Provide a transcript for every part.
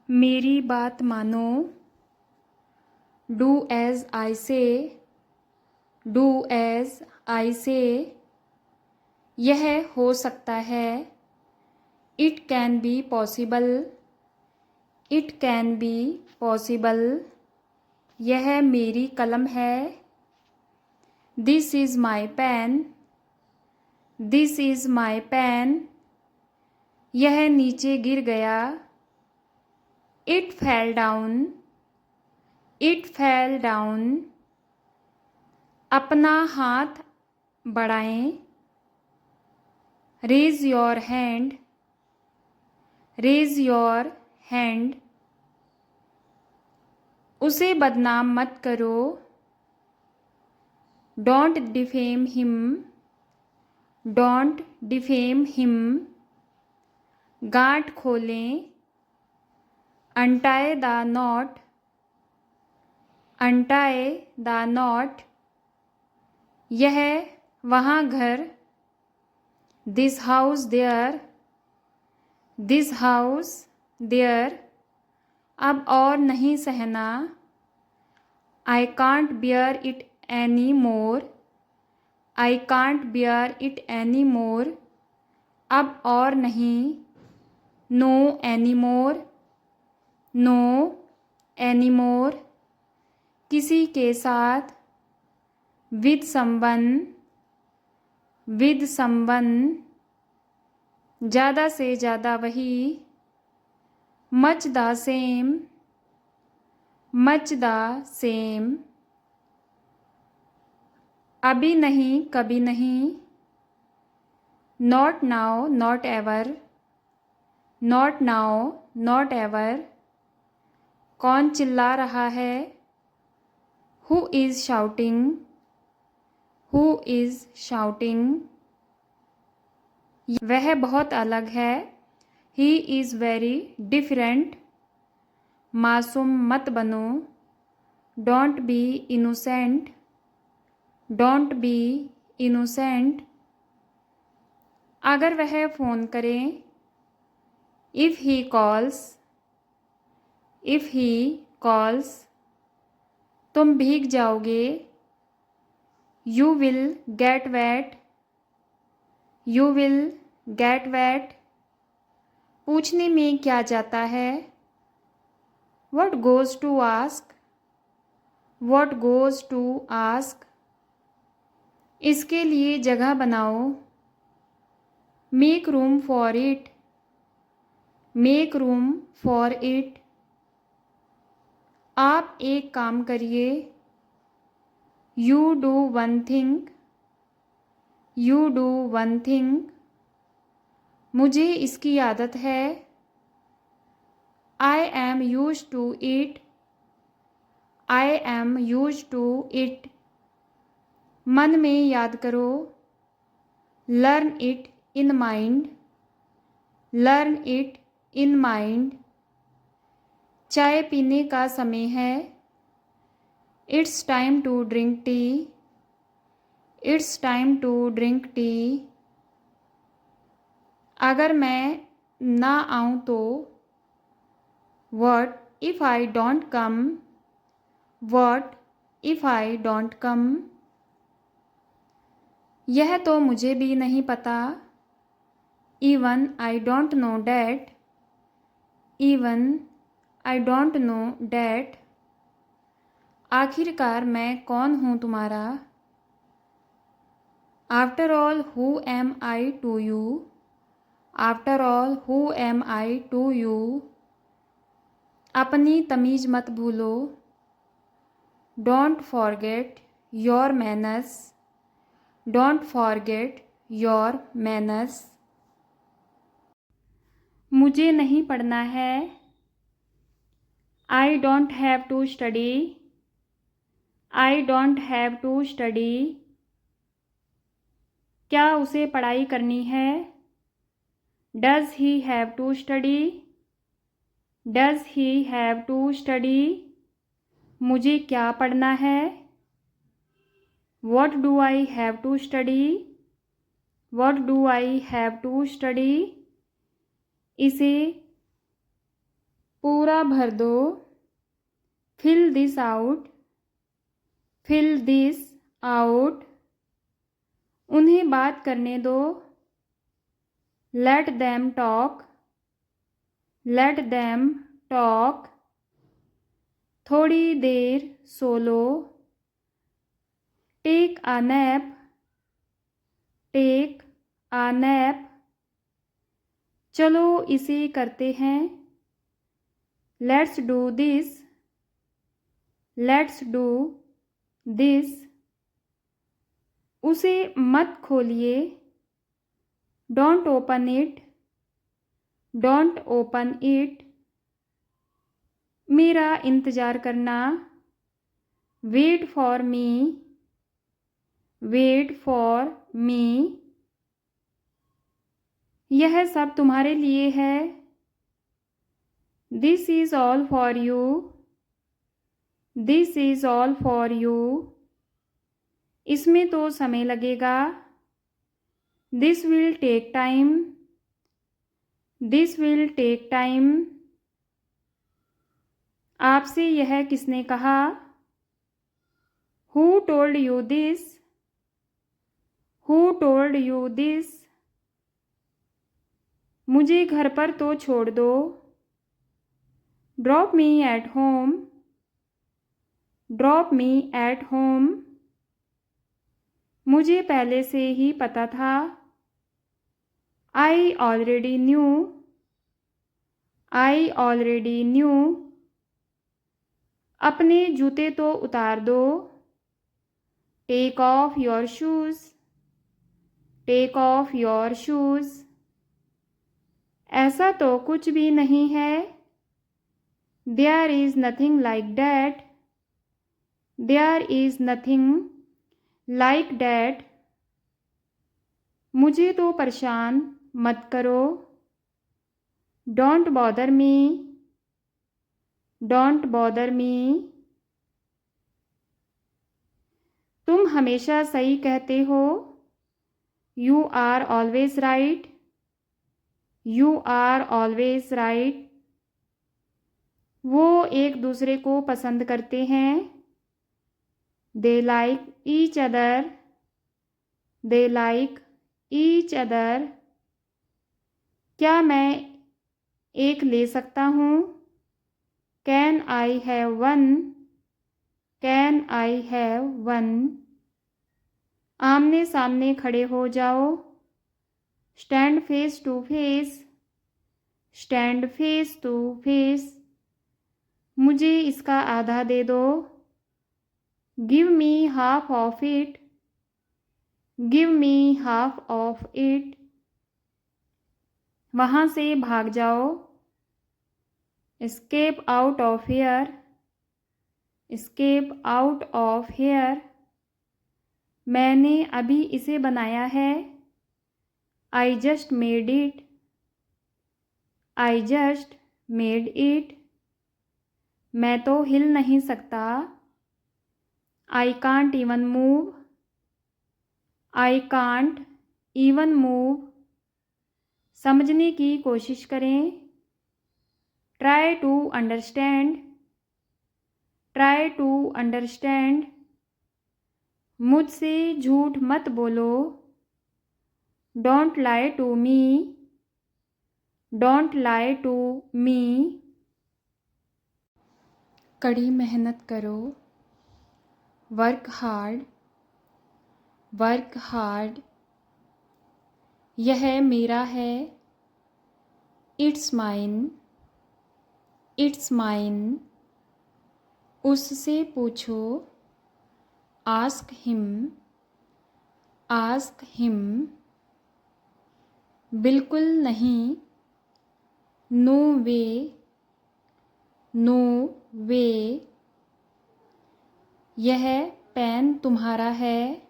मेरी बात मानो। डू एज आई से, डू एज आई से। यह हो सकता है। It can be possible, it can be possible. यह मेरी कलम है। This is my pen, this is my pen. यह नीचे गिर गया। It fell down, it fell down. अपना हाथ बढ़ाएं। Raise your hand, raise your hand. उसे बदनाम मत करो। Don't defame him, don't defame him. गांठ खोलें। Untie the knot, untie the knot. यह वहाँ घर। This house there, this house there. अब और नहीं सहना। I can't bear it any more, I can't bear it any more. अब और नहीं। No any more, no any more. किसी के साथ। With someone, with someone. ज़्यादा से ज़्यादा वही। Much the same, much the same. अभी नहीं, कभी नहीं। Not now, not ever, not now, not ever. कौन चिल्ला रहा है? Who is shouting, who is shouting. वह बहुत अलग है। He is very different. मासूम मत बनो। Don't be innocent, don't be innocent. अगर वह फ़ोन करे। If he calls, if he calls. तुम भीग जाओगे। You will get wet, you will get wet. पूछने में क्या जाता है? What goes to ask, what goes to ask. इसके लिए जगह बनाओ। Make room for it, make room for it. आप एक काम करिए। You do one thing, you do one thing. मुझे इसकी आदत है। I am used to it, I am used to it. मन में याद करो। Learn it in mind, learn it in mind. चाय पीने का समय है। It's time to drink tea, it's time to drink tea. अगर मैं ना आऊँ तो? What if I don't come, what if I don't come. यह तो मुझे भी नहीं पता। Even I don't know that, even I don't know that. आखिरकार मैं कौन हूँ तुम्हारा? After all who am I to you, after all who am I to you. अपनी तमीज़ मत भूलो। Don't forget your manners, don't forget your manners. मुझे नहीं पढ़ना है। I don't have to study, I don't have to study. क्या उसे पढ़ाई करनी है? Does he have to study, does he have to study. मुझे क्या पढ़ना है? What do I have to study, what do I have to study. इसे पूरा भर दो, fill this out, fill this out. उन्हें बात करने दो, let them talk, let them talk. थोड़ी देर सो लो, take a nap, take a nap. चलो इसे करते हैं, let's do this, let's do this. उसे मत खोलिए, don't open it, don't open it. मेरा इंतज़ार करना, wait for me, wait for me. यह सब तुम्हारे लिए है, this is all for you, this is all for you. इसमें तो समय लगेगा, this will take time, this will take time. आपसे यह किसने कहा, who told you this, who told you this. मुझे घर पर तो छोड़ दो, drop me at home, drop me at home. मुझे पहले से ही पता था, I already knew, I already knew. अपने जूते तो उतार दो, take off your shoes, take off your shoes. ऐसा तो कुछ भी नहीं है, there is nothing like that, there is nothing like that. मुझे तो परेशान मत करो, don't bother me, don't bother me. तुम हमेशा सही कहते हो, you are always right, you are always right. वो एक दूसरे को पसंद करते हैं, they like each other, they like each other. क्या मैं एक ले सकता हूँ, can I have one, can I have one. आमने सामने खड़े हो जाओ, stand face to face, stand face to face. मुझे इसका आधा दे दो, give me half of it, give me half of it. वहाँ से भाग जाओ, escape out of here, escape out of here. मैंने अभी इसे बनाया है, I just made it, I just made it. मैं तो हिल नहीं सकता, I can't even move, I can't even move. समझने की कोशिश करें, try to understand, try to understand. मुझसे झूठ मत बोलो, don't lie to me, don't lie to me. कड़ी मेहनत करो, वर्क हार्ड, वर्क हार्ड। यह मेरा है, इट्स माइन, इट्स माइन। उससे पूछो, आस्क हिम, आस्क हिम। बिल्कुल नहीं, नो वे, नो वे। यह पेन तुम्हारा है,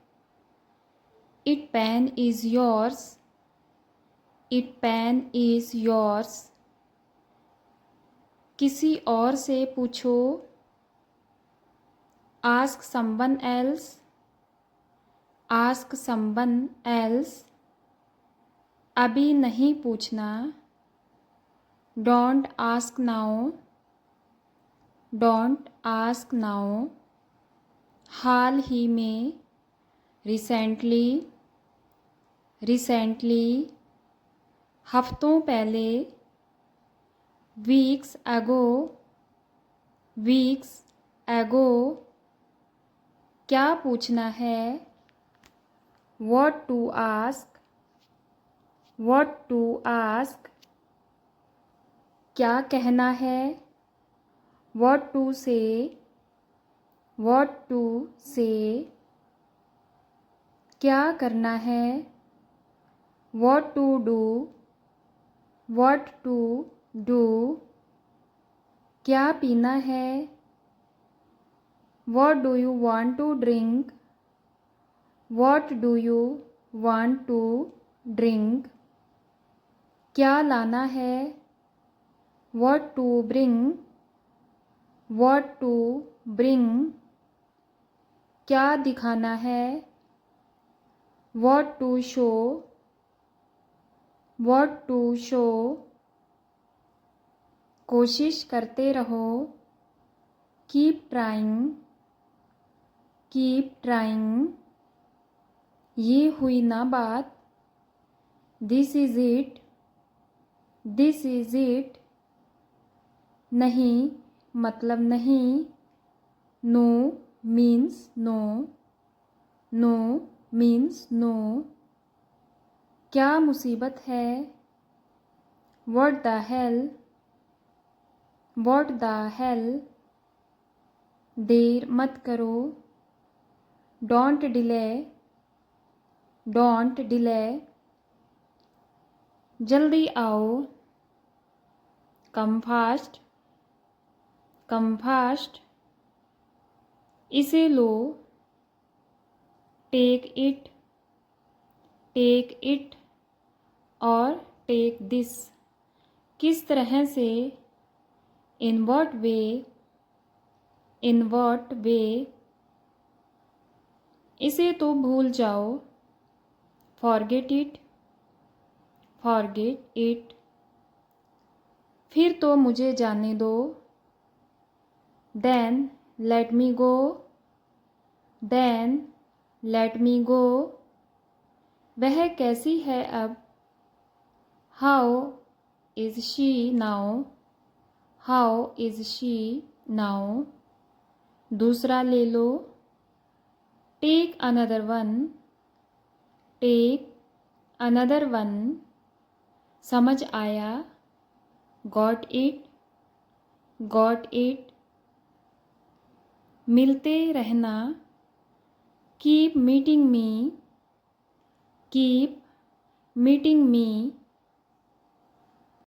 it pen is yours, it pen is yours. किसी और से पूछो, ask someone else, ask someone else. अभी नहीं पूछना, don't ask now, don't ask now, हाल ही में, रिसेंटली, रिसेंटली, हफ्तों पहले, वीक्स एगो, वीक्स एगो, क्या पूछना है, what to ask, what to ask, क्या कहना है, what to say, what to say, क्या करना है, what to do, what to do, क्या पीना है, what do you want to drink, what do you want to drink, क्या लाना है, what to bring, what to bring, क्या दिखाना है, what to show, what to show, कोशिश करते रहो, कीप ट्राइंग, कीप ट्राइंग, ये हुई ना बात, this is it, this is it, नहीं मतलब नहीं, no means no, no means no, क्या मुसीबत है, what the hell, what the hell, देर मत करो, डोंट डिले, डोंट डिले, जल्दी आओ, कम फास्ट, कम फास्ट, इसे लो, टेक इट, टेक इट और टेक दिस, किस तरह से, in what way, in what way, इसे तो भूल जाओ, फॉरगेट इट, फॉरगेट इट, फिर तो मुझे जाने दो, then let me go, then let me go, वह कैसी है अब, how is she now, how is she now, दूसरा ले लो, take another one, take another one, समझ आया, गॉट इट, गॉट इट, मिलते रहना, keep meeting me, keep meeting मी,